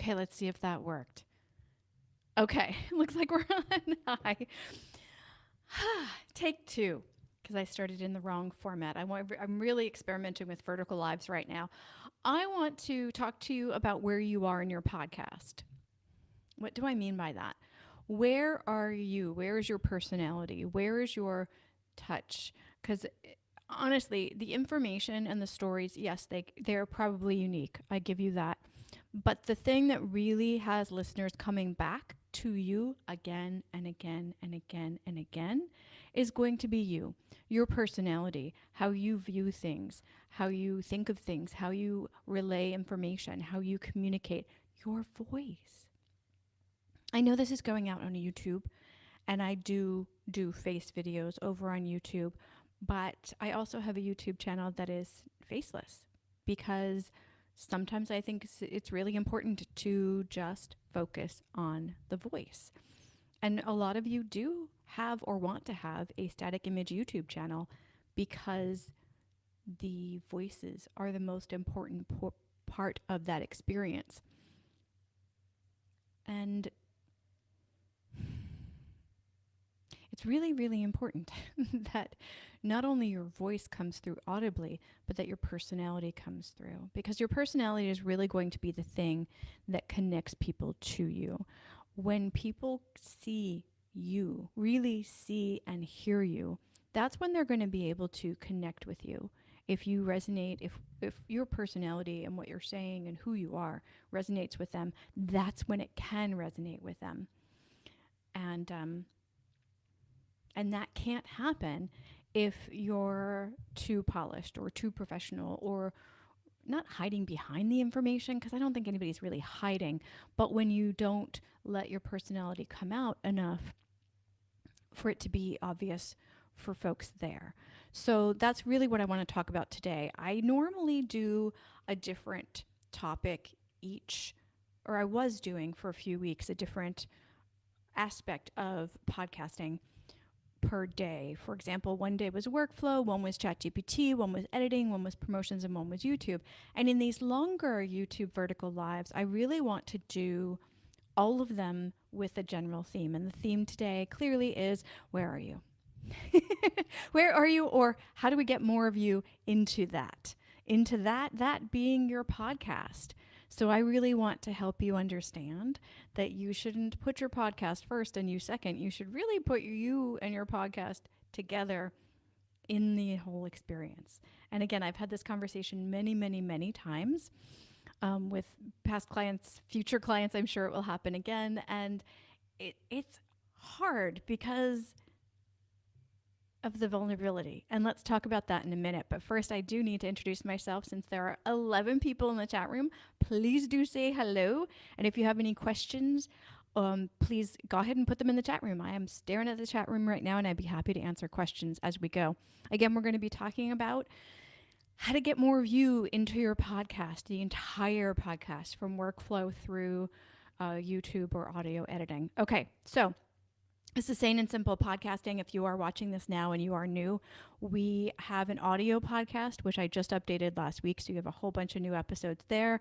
Okay, let's see if that worked. Okay, looks like we're on high. Take two, because I started in the wrong format. I'm really experimenting with vertical lives right now. I want to talk to you about where you are in your podcast. What do I mean by that? Where are you? Where is your personality? Where is your touch? Because honestly, the information and the stories, yes, they're probably unique. I give you that. But the thing that really has listeners coming back to you again and again and again and again is going to be you, your personality, how you view things, how you think of things, how you relay information, how you communicate, your voice. I know this is going out on YouTube, and I do face videos over on YouTube, but I also have a YouTube channel that is faceless because sometimes I think it's really important to just focus on the voice. And a lot of you do have or want to have a static image YouTube channel because the voices are the most important part of that experience. And it's really, really important that not only your voice comes through audibly, but that your personality comes through. Because your personality is really going to be the thing that connects people to you. When people see you, really see and hear you, that's when they're going to be able to connect with you. If you resonate, if your personality and what you're saying and who you are resonates with them, that's when it can resonate with them. And and that can't happen if you're too polished or too professional or not hiding behind the information, because I don't think anybody's really hiding, but when you don't let your personality come out enough for it to be obvious for folks there. So that's really what I want to talk about today. I normally do a different topic each, or I was doing for a few weeks, a different aspect of podcasting per day. For example, one day was workflow, one was ChatGPT, one was editing, one was promotions, and one was YouTube. And in these longer YouTube vertical lives, I really want to do all of them with a general theme. And the theme today clearly is, where are you? Where are you? Or how do we get more of you into that? That being your podcast. So I really want to help you understand that you shouldn't put your podcast first and you second. You should really put you and your podcast together in the whole experience. And again, I've had this conversation many, many, many times with past clients, future clients. I'm sure it will happen again. And it's hard because of the vulnerability. And let's talk about that in a minute. But first, I do need to introduce myself since there are 11 people in the chat room. Please do say hello. And if you have any questions, please go ahead and put them in the chat room. I am staring at the chat room right now, and I'd be happy to answer questions as we go. Again, we're going to be talking about how to get more of you into your podcast, the entire podcast from workflow through YouTube or audio editing. Okay, so this is Sane and Simple Podcasting. If you are watching this now and you are new, we have an audio podcast, which I just updated last week. So you have a whole bunch of new episodes there.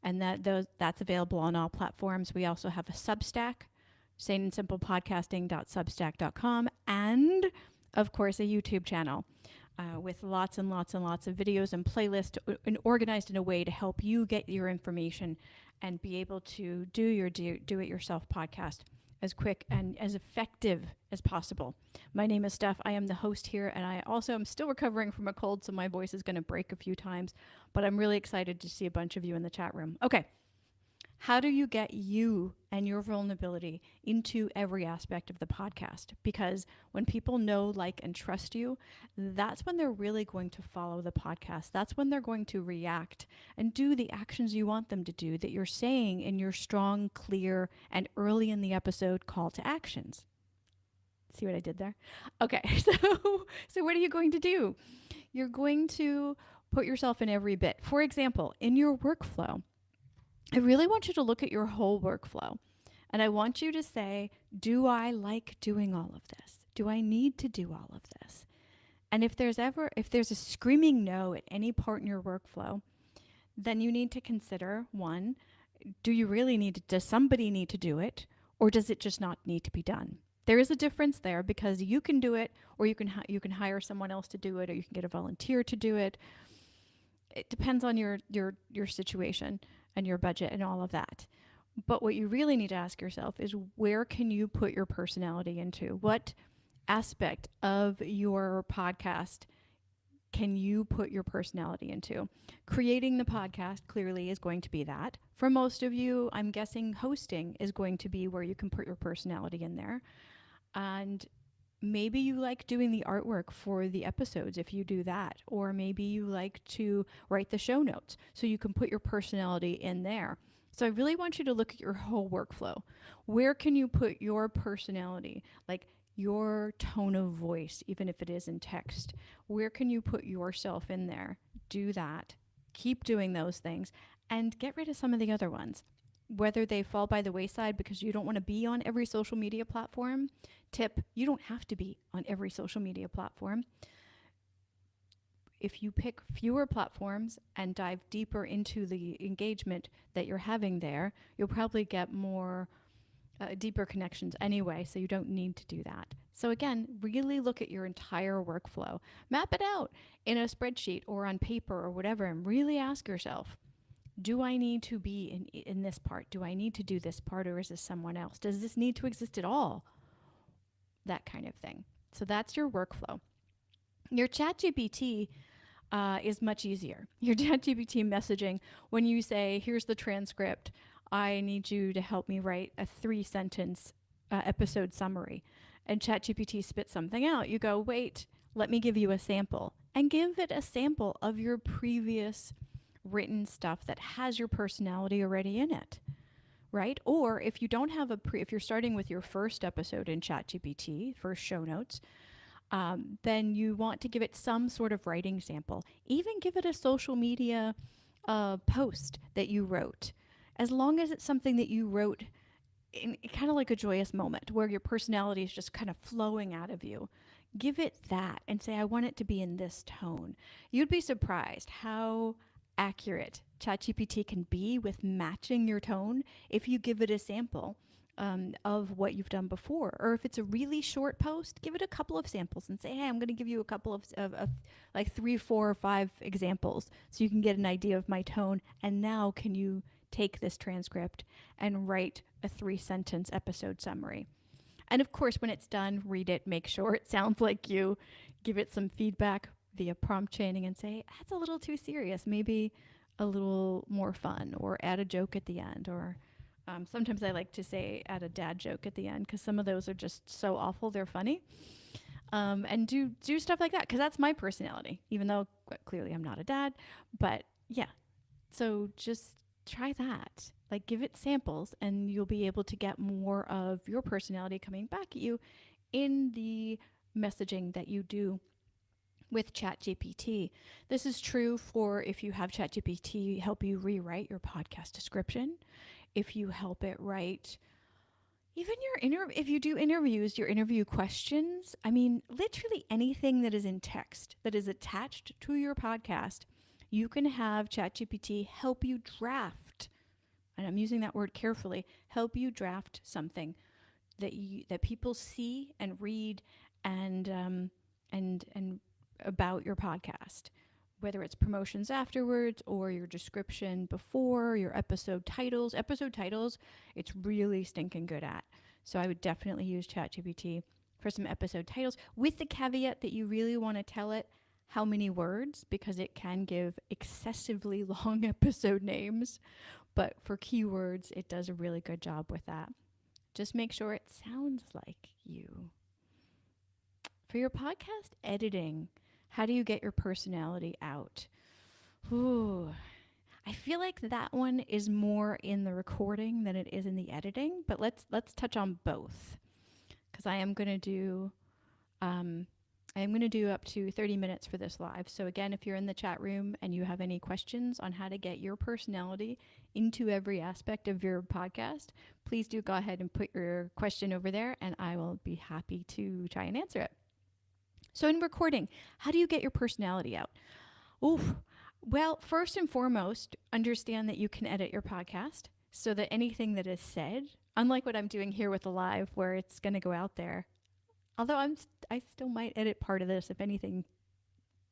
And that's available on all platforms. We also have a Substack, saneandsimplepodcasting.substack.com, and of course, a YouTube channel with lots and lots and lots of videos and playlists and organized in a way to help you get your information and be able to do your do-it-yourself podcast as quick and as effective as possible. My name is Steph. I am the host here, and I also am still recovering from a cold, so my voice is going to break a few times, but I'm really excited to see a bunch of you in the chat room. Okay. How do you get you and your vulnerability into every aspect of the podcast? Because when people know, like, and trust you, that's when they're really going to follow the podcast. That's when they're going to react and do the actions you want them to do that you're saying in your strong, clear, and early in the episode call to actions. See what I did there? Okay, so what are you going to do? You're going to put yourself in every bit. For example, in your workflow, I really want you to look at your whole workflow. And I want you to say, do I like doing all of this? Do I need to do all of this? And if there's a screaming no at any part in your workflow, then you need to consider, one, Do you really need to, does somebody need to do it, or does it just not need to be done? There is a difference there, because you can do it, or you can hire someone else to do it, or you can get a volunteer to do it. It depends on your situation and your budget and all of that. But what you really need to ask yourself is, where can you put your personality into? What aspect of your podcast can you put your personality into? Creating the podcast clearly is going to be that. For most of you, I'm guessing hosting is going to be where you can put your personality in there. And maybe you like doing the artwork for the episodes if you do that. Or maybe you like to write the show notes so you can put your personality in there. So I really want you to look at your whole workflow. Where can you put your personality? Like your tone of voice, even if it is in text. Where can you put yourself in there? Do that. Keep doing those things and get rid of some of the other ones. Whether they fall by the wayside because you don't want to be on every social media platform. Tip, you don't have to be on every social media platform. If you pick fewer platforms and dive deeper into the engagement that you're having there, you'll probably get more deeper connections anyway, so you don't need to do that. So again, really look at your entire workflow. Map it out in a spreadsheet or on paper or whatever, and really ask yourself, do I need to be in this part? Do I need to do this part, or is this someone else? Does this need to exist at all? That kind of thing. So that's your workflow. Your ChatGPT is much easier. Your ChatGPT messaging, when you say, here's the transcript, I need you to help me write a 3-sentence episode summary. And ChatGPT spits something out. You go, wait, let me give you a sample. And give it a sample of your previous written stuff that has your personality already in it. Right? Or if you don't have if you're starting with your first episode in ChatGPT, first show notes, then you want to give it some sort of writing sample. Even give it a social media post that you wrote. As long as it's something that you wrote in kind of like a joyous moment where your personality is just kind of flowing out of you, give it that and say, I want it to be in this tone. You'd be surprised how accurate ChatGPT can be with matching your tone if you give it a sample of what you've done before. Or if it's a really short post, give it a couple of samples and say, hey, I'm going to give you a couple of like 3, 4, or 5 examples so you can get an idea of my tone. And now can you take this transcript and write a 3-sentence episode summary? And of course, when it's done, read it, make sure it sounds like you, give it some feedback via prompt chaining and say, that's a little too serious, maybe a little more fun, or add a joke at the end, or sometimes I like to say add a dad joke at the end because some of those are just so awful they're funny. And do stuff like that because that's my personality, even though clearly I'm not a dad. But yeah, so just try that. Like give it samples and you'll be able to get more of your personality coming back at you in the messaging that you do with ChatGPT. This is true for if you have ChatGPT help you rewrite your podcast description, if you help it write even if you do interviews, your interview questions. I mean, literally anything that is in text that is attached to your podcast, you can have ChatGPT help you draft. And I'm using that word carefully, help you draft something that people see and read and about your podcast, whether it's promotions afterwards or your description before, your episode titles. Episode titles, it's really stinking good at. So I would definitely use ChatGPT for some episode titles with the caveat that you really want to tell it how many words, because it can give excessively long episode names. But for keywords, it does a really good job with that. Just make sure it sounds like you. For your podcast editing, how do you get your personality out? Ooh, I feel like that one is more in the recording than it is in the editing, but let's touch on both, because I am going to do up to 30 minutes for this live. So again, if you're in the chat room and you have any questions on how to get your personality into every aspect of your podcast, please do go ahead and put your question over there and I will be happy to try and answer it. So in recording, how do you get your personality out? Oof. Well, first and foremost, understand that you can edit your podcast. so that anything that is said, unlike what I'm doing here with the live where it's going to go out there, although I still might edit part of this if anything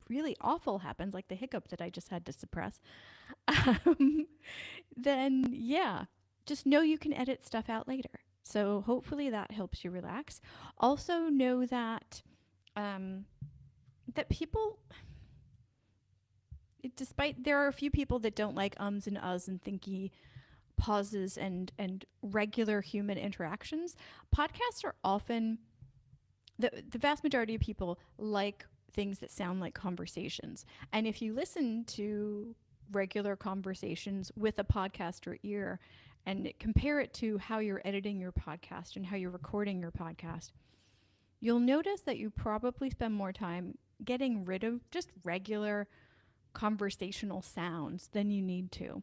really awful happens, like the hiccup that I just had to suppress, um, then yeah, just know you can edit stuff out later. So hopefully that helps you relax. Also know that um, that people, despite there are a few people that don't like ums and uhs and thinky pauses and regular human interactions, podcasts are often the vast majority of people like things that sound like conversations. And if you listen to regular conversations with a podcaster ear and compare it to how you're editing your podcast and how you're recording your podcast, you'll notice that you probably spend more time getting rid of just regular conversational sounds than you need to.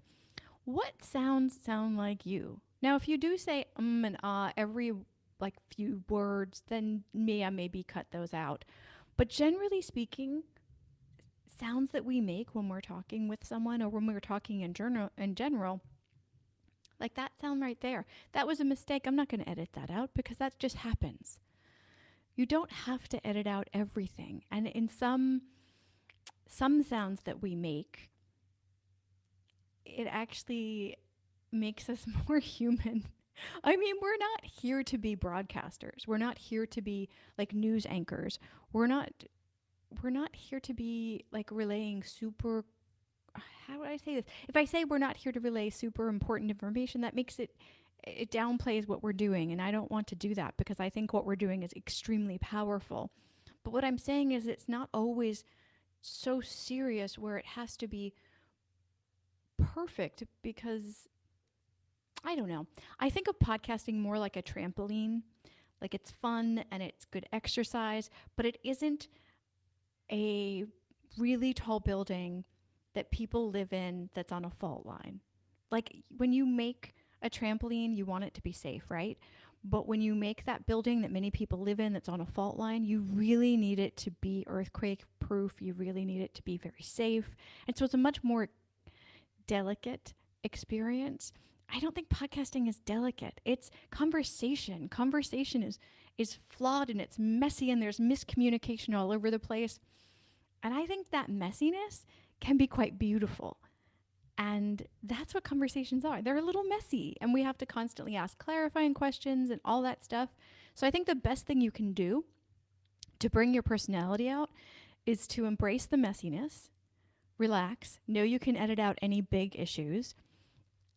What sounds sound like you? Now, if you do say and ah every like few words, then maybe cut those out. But generally speaking, sounds that we make when we're talking with someone or when we're talking in general, like that sound right there. That was a mistake. I'm not going to edit that out because that just happens. You don't have to edit out everything. And in some sounds that we make, it actually makes us more human. I mean, we're not here to be broadcasters. We're not here to be like news anchors. We're not here to be like relaying super, how would I say this? If I say we're not here to relay super important information, that makes it downplays what we're doing, and I don't want to do that because I think what we're doing is extremely powerful. But what I'm saying is it's not always so serious where it has to be perfect because I don't know. I think of podcasting more like a trampoline. Like it's fun and it's good exercise, but it isn't a really tall building that people live in that's on a fault line. Like when you make a trampoline, you want it to be safe, right? But when you make that building that many people live in that's on a fault line, you really need it to be earthquake proof. You really need it to be very safe. And so it's a much more delicate experience. I don't think podcasting is delicate. It's conversation. Conversation is flawed and it's messy and there's miscommunication all over the place. And I think that messiness can be quite beautiful. And that's what conversations are. They're a little messy and we have to constantly ask clarifying questions and all that stuff. So I think the best thing you can do to bring your personality out is to embrace the messiness, relax, know you can edit out any big issues,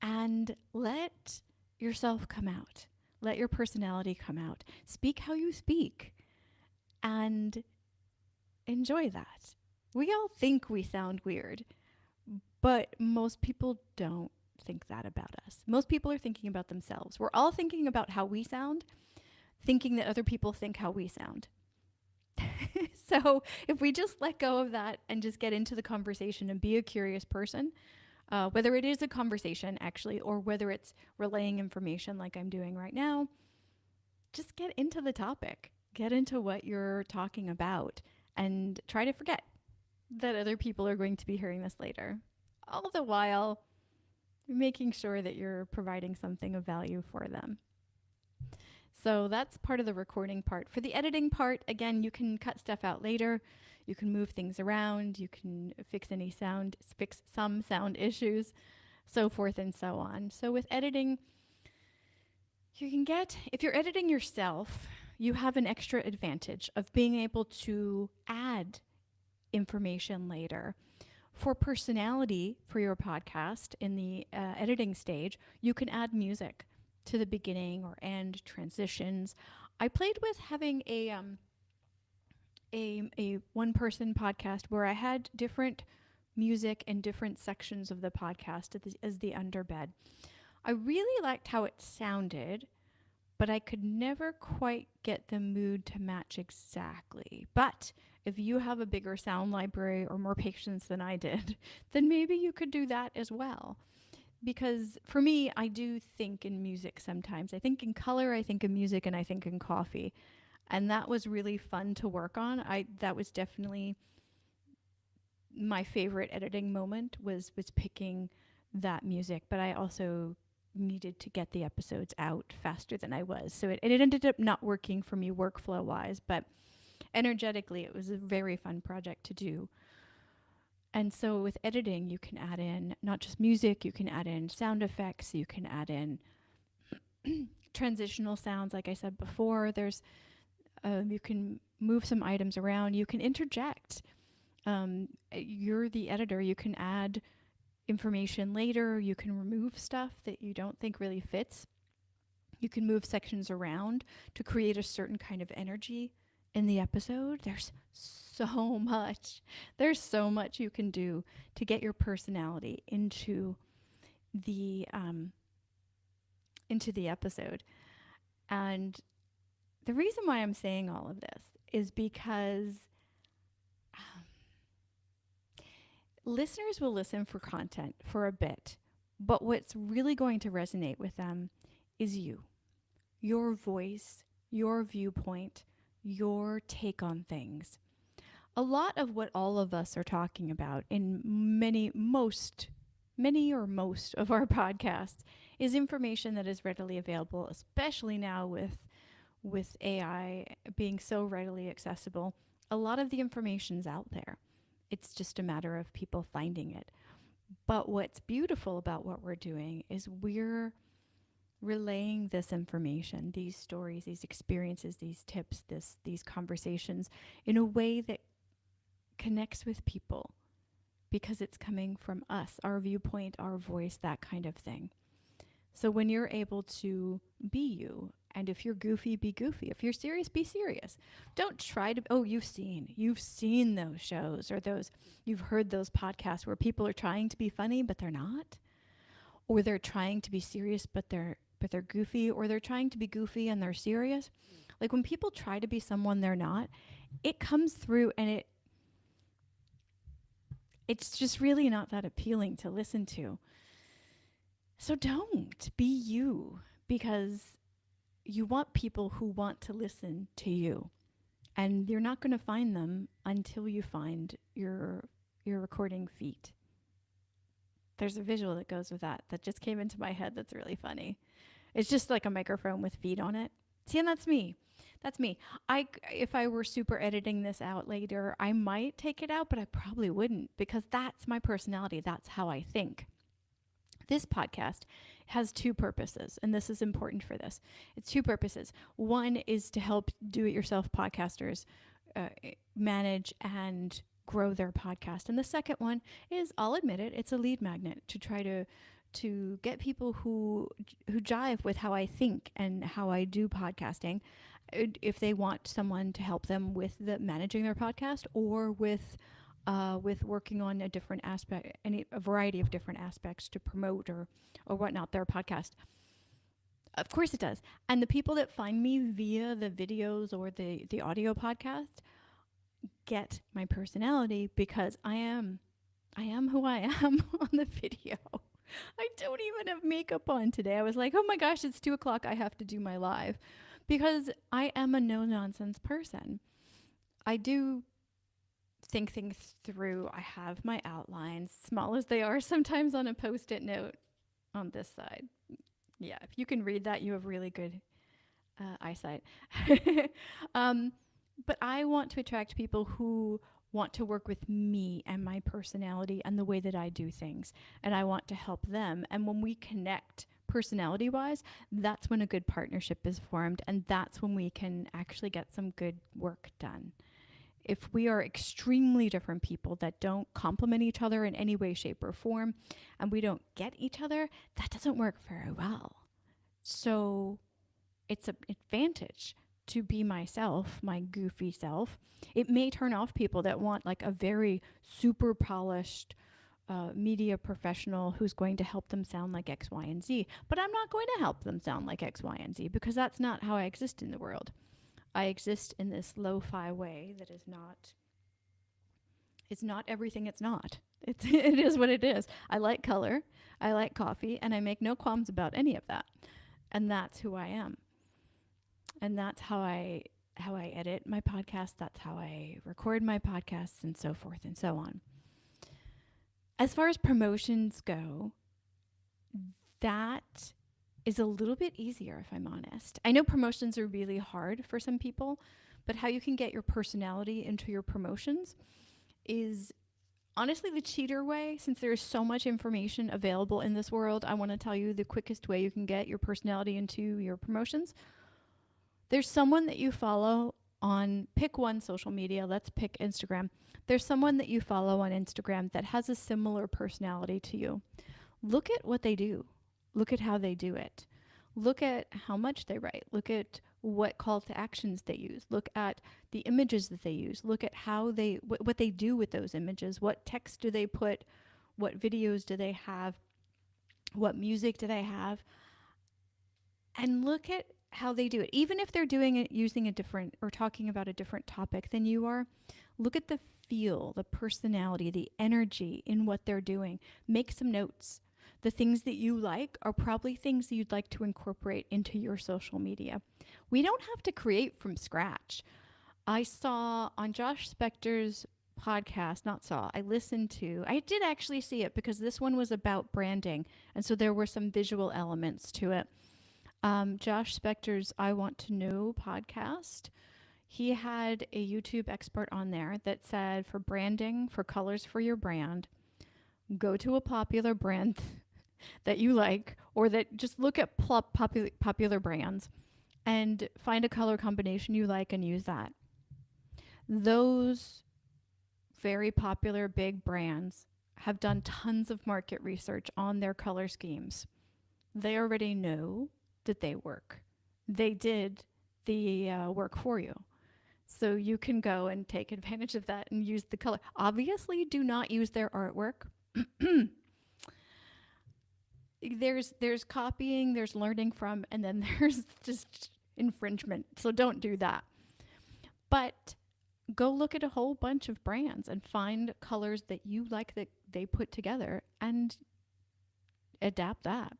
and let yourself come out. Let your personality come out. Speak how you speak and enjoy that. We all think we sound weird, but most people don't think that about us. Most people are thinking about themselves. We're all thinking about how we sound, thinking that other people think how we sound. So if we just let go of that and just get into the conversation and be a curious person, whether it is a conversation actually, or whether it's relaying information like I'm doing right now, just get into the topic, get into what you're talking about, and try to forget that other people are going to be hearing this later. All the while making sure that you're providing something of value for them. So that's part of the recording part. For the editing part, again, you can cut stuff out later. You can move things around. You can fix some sound issues, so forth and so on. So with editing, if you're editing yourself, you have an extra advantage of being able to add information later. For personality for your podcast in the editing stage, you can add music to the beginning or end, transitions. I played with having a one-person podcast where I had different music in different sections of the podcast as the underbed. I really liked how it sounded, but I could never quite get the mood to match exactly. But if you have a bigger sound library or more patience than I did, then maybe you could do that as well. Because for me, I do think in music sometimes. I think in color, I think in music, and I think in coffee. And that was really fun to work on. That was definitely my favorite editing moment was picking that music. But I also needed to get the episodes out faster than I was. So it ended up not working for me workflow wise, but energetically, it was a very fun project to do. And so with editing, you can add in not just music, you can add in sound effects, you can add in transitional sounds. Like I said before, you can move some items around, you can interject. You're the editor, you can add information later, you can remove stuff that you don't think really fits. You can move sections around to create a certain kind of energy in the episode. There's so much. There's so much you can do to get your personality into the episode. And the reason why I'm saying all of this is because listeners will listen for content for a bit, but what's really going to resonate with them is you, your voice, your viewpoint, your take on things. A lot of what all of us are talking about in many or most of our podcasts is information that is readily available, especially now with AI being so readily accessible. A lot of the information's out there. It's just a matter of people finding it. But what's beautiful about what we're doing is we're relaying this information, these stories, these experiences, these tips, these conversations in a way that connects with people because it's coming from us, our viewpoint, our voice, that kind of thing. So when you're able to be you, and if you're goofy, be goofy. If you're serious, be serious. Don't try to, you've seen those shows or you've heard those podcasts where people are trying to be funny, but they're not. Or they're trying to be serious, but they're goofy, or they're trying to be goofy and they're serious. Like when people try to be someone they're not, it comes through and it's just really not that appealing to listen to. So don't be you, because you want people who want to listen to you. And you're not going to find them until you find your recording feet. There's a visual that goes with that just came into my head that's really funny. It's just like a microphone with feet on it. See, and that's me. That's me. If I were super editing this out later, I might take it out, but I probably wouldn't, because that's my personality. That's how I think. This podcast has two purposes, and this is important for this. It's two purposes. One is to help do-it-yourself podcasters manage and grow their podcast. And the second one is, I'll admit it, it's a lead magnet to try to get people who jive with how I think and how I do podcasting, if they want someone to help them with managing their podcast, or with working on a different aspect, a variety of different aspects to promote or whatnot, their podcast. Of course it does. And the people that find me via the videos or the audio podcast get my personality, because I am who I am on the video. I don't even have makeup on today. I was like, oh my gosh, it's 2:00. I have to do my live, because I am a no nonsense person. I do think things through. I have my outlines, small as they are, sometimes on a Post-it note on this side. Yeah, if you can read that, you have really good eyesight. But I want to attract people who want to work with me and my personality and the way that I do things. And I want to help them. And when we connect personality-wise, that's when a good partnership is formed. And that's when we can actually get some good work done. If we are extremely different people that don't complement each other in any way, shape, or form, and we don't get each other, that doesn't work very well. So it's an advantage to be myself, my goofy self. It may turn off people that want like a very super polished media professional who's going to help them sound like X, Y, and Z. But I'm not going to help them sound like X, Y, and Z, because that's not how I exist in the world. I exist in this lo-fi way that is not, it's not everything it's not. It is what it is. I like color, I like coffee, and I make no qualms about any of that. And that's who I am. And that's how I edit my podcast. That's how I record my podcasts, and so forth and so on. As far as promotions go, that is a little bit easier, if I'm honest. I know promotions are really hard for some people, but how you can get your personality into your promotions is honestly the cheater way. Since there is so much information available in this world, I want to tell you the quickest way you can get your personality into your promotions. There's someone that you follow on, pick one social media, let's pick Instagram. There's someone that you follow on Instagram that has a similar personality to you. Look at what they do. Look at how they do it. Look at how much they write. Look at what call to actions they use. Look at the images that they use. Look at how they what they do with those images. What text do they put? What videos do they have? What music do they have? And look at how they do it. Even if they're doing it using a different or talking about a different topic than you are, look at the feel, the personality, the energy in what they're doing. Make some notes. The things that you like are probably things that you'd like to incorporate into your social media. We don't have to create from scratch. I saw on Josh Spector's podcast, I did actually see it because this one was about branding. And so there were some visual elements to it. Josh Spector's I Want to Know podcast. He had a YouTube expert on there that said for branding, for colors for your brand, go to a popular brand that you like, or that just look at popular brands and find a color combination you like and use that. Those very popular big brands have done tons of market research on their color schemes. They already know that they work. They did the work for you. So you can go and take advantage of that and use the color. Obviously, do not use their artwork. There's copying, there's learning from, and then there's just infringement. So don't do that. But go look at a whole bunch of brands and find colors that you like that they put together and adapt that.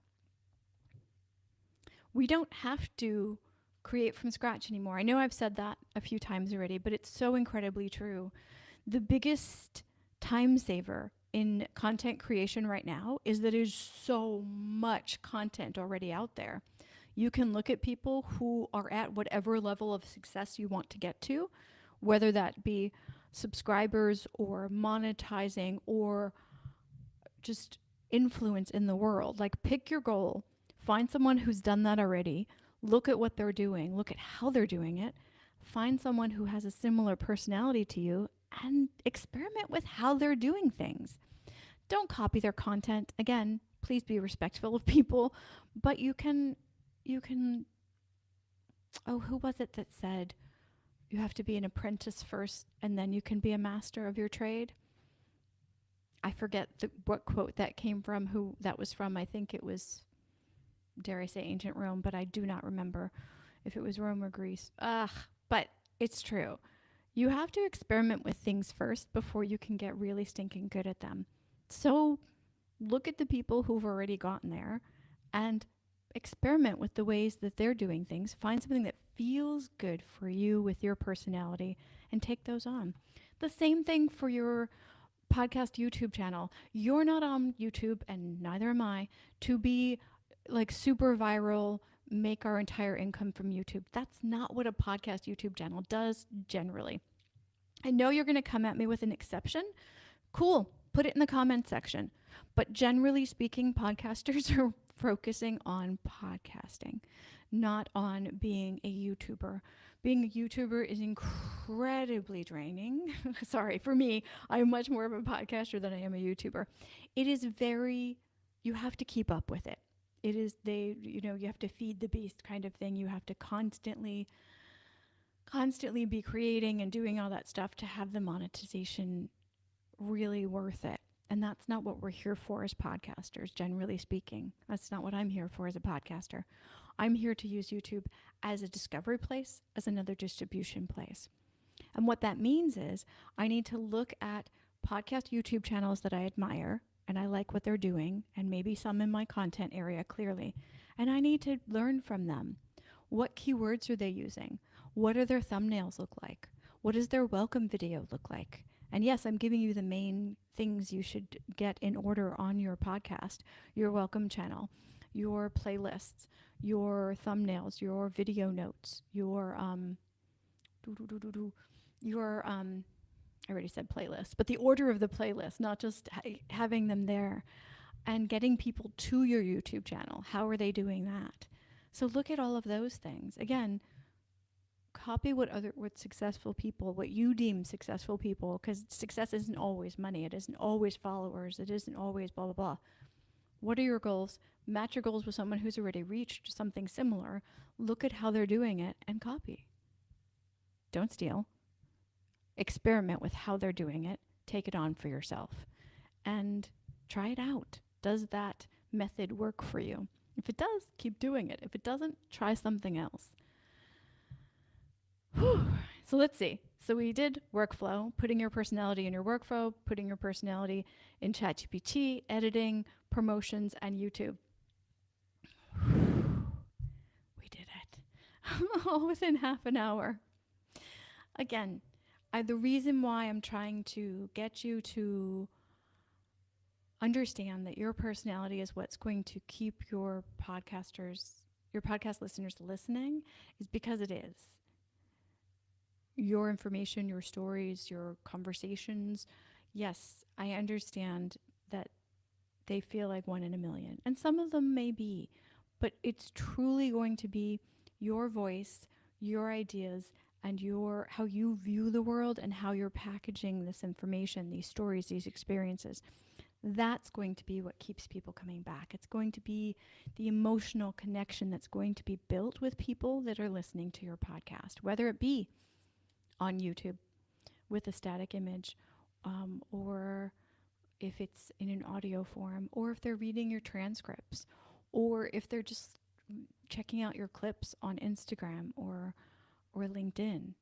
We don't have to create from scratch anymore. I know I've said that a few times already, but it's so incredibly true. The biggest time saver in content creation right now is that there's so much content already out there. You can look at people who are at whatever level of success you want to get to, whether that be subscribers or monetizing or just influence in the world. Like, pick your goal, find someone who's done that already, look at what they're doing, look at how they're doing it, find someone who has a similar personality to you, and experiment with how they're doing things. Don't copy their content. Again, please be respectful of people, but you can, oh, who was it that said you have to be an apprentice first and then you can be a master of your trade? I forget what quote that came from, who that was from. I think it was, dare I say, ancient Rome, but I do not remember if it was Rome or Greece. But it's true. You have to experiment with things first before you can get really stinking good at them. So look at the people who've already gotten there and experiment with the ways that they're doing things. Find something that feels good for you with your personality and take those on. The same thing for your podcast YouTube channel. You're not on YouTube, and neither am I, to be like super viral, make our entire income from YouTube. That's not what a podcast YouTube channel does generally. I know you're going to come at me with an exception. Cool. Put it in the comment section. But generally speaking, podcasters are focusing on podcasting, not on being a YouTuber. Being a YouTuber is incredibly draining. Sorry, for me, I'm much more of a podcaster than I am a YouTuber. It is you have to keep up with it. It is, you have to feed the beast kind of thing. You have to constantly be creating and doing all that stuff to have the monetization really worth it. And that's not what we're here for as podcasters, generally speaking. That's not what I'm here for as a podcaster. I'm here to use YouTube as a discovery place, as another distribution place. And what that means is I need to look at podcast YouTube channels that I admire and I like what they're doing, and maybe some in my content area clearly. And I need to learn from them. What keywords are they using? What do their thumbnails look like? What does their welcome video look like? And yes, I'm giving you the main things you should get in order on your podcast, your welcome channel. your playlists, your thumbnails, your video notes, your I already said playlist, but the order of the playlist, not just having them there, and getting people to your YouTube channel. How are they doing that? So look at all of those things. Again, copy what successful people, what you deem successful people, because success isn't always money. It isn't always followers. It isn't always blah, blah, blah. What are your goals? Match your goals with someone who's already reached something similar. Look at how they're doing it and copy. Don't steal. Experiment with how they're doing it. Take it on for yourself and try it out. Does that method work for you? If it does, keep doing it. If it doesn't, try something else. Whew. So let's see. So we did workflow, putting your personality in your workflow, putting your personality in ChatGPT, editing, promotions, and YouTube. We did it. All within half an hour. Again, the reason why I'm trying to get you to understand that your personality is what's going to keep your podcast listeners listening is because it is. Your information, your stories, your conversations. Yes, I understand that they feel like 1 in a million, and some of them may be, but it's truly going to be your voice, your ideas, and how you view the world and how you're packaging this information, these stories, these experiences. That's going to be what keeps people coming back. It's going to be the emotional connection that's going to be built with people that are listening to your podcast, whether it be on YouTube with a static image, or if it's in an audio form, or if they're reading your transcripts, or if they're just checking out your clips on Instagram or LinkedIn.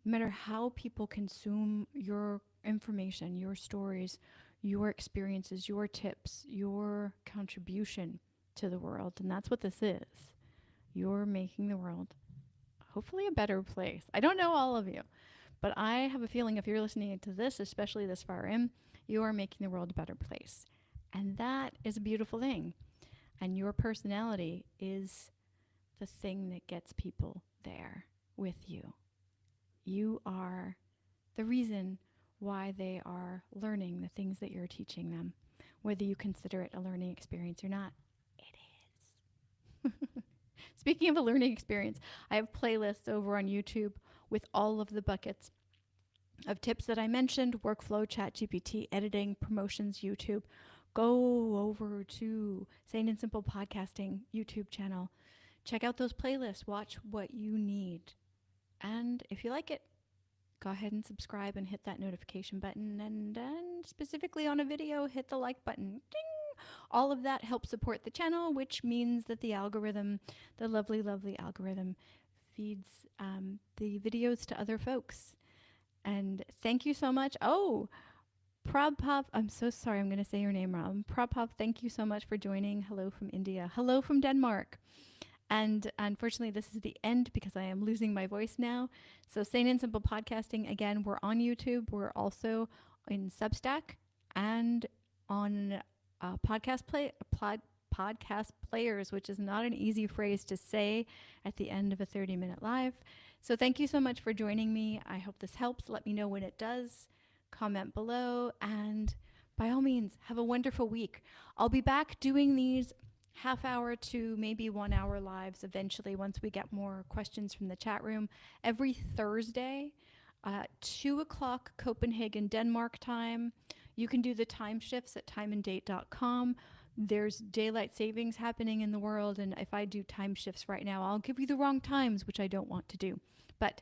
No matter how people consume your information, your stories, your experiences, your tips, your contribution to the world, and that's what this is. You're making the world hopefully a better place. I don't know all of you, but I have a feeling if you're listening to this, especially this far in, you are making the world a better place. And that is a beautiful thing. And your personality is the thing that gets people there with you. You are the reason why they are learning the things that you're teaching them, whether you consider it a learning experience or not. It is. Speaking of a learning experience, I have playlists over on YouTube with all of the buckets of tips that I mentioned: workflow, ChatGPT, editing, promotions, YouTube. Go over to Sane and Simple Podcasting YouTube channel. Check out those playlists. Watch what you need. And if you like it, go ahead and subscribe and hit that notification button. And then specifically on a video, hit the like button. Ding! All of that helps support the channel, which means that the algorithm, the lovely, lovely algorithm, feeds the videos to other folks. And thank you so much. Oh, Prabhav, I'm so sorry, I'm going to say your name wrong. Prabhav, thank you so much for joining. Hello from India. Hello from Denmark. And unfortunately, this is the end because I am losing my voice now. So Sane and Simple Podcasting, again, we're on YouTube. We're also in Substack and on podcast players, which is not an easy phrase to say at the end of a 30-minute live. So thank you so much for joining me. I hope this helps. Let me know when it does. Comment below, and by all means, have a wonderful week. I'll be back doing these half-hour to maybe 1-hour lives eventually once we get more questions from the chat room every Thursday at 2 o'clock Copenhagen, Denmark time. You can do the time shifts at timeanddate.com. There's daylight savings happening in the world, and if I do time shifts right now, I'll give you the wrong times, which I don't want to do. But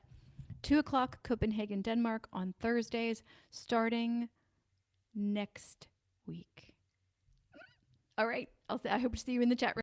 2 o'clock Copenhagen, Denmark on Thursdays, starting next week. All right. I hope to see you in the chat room.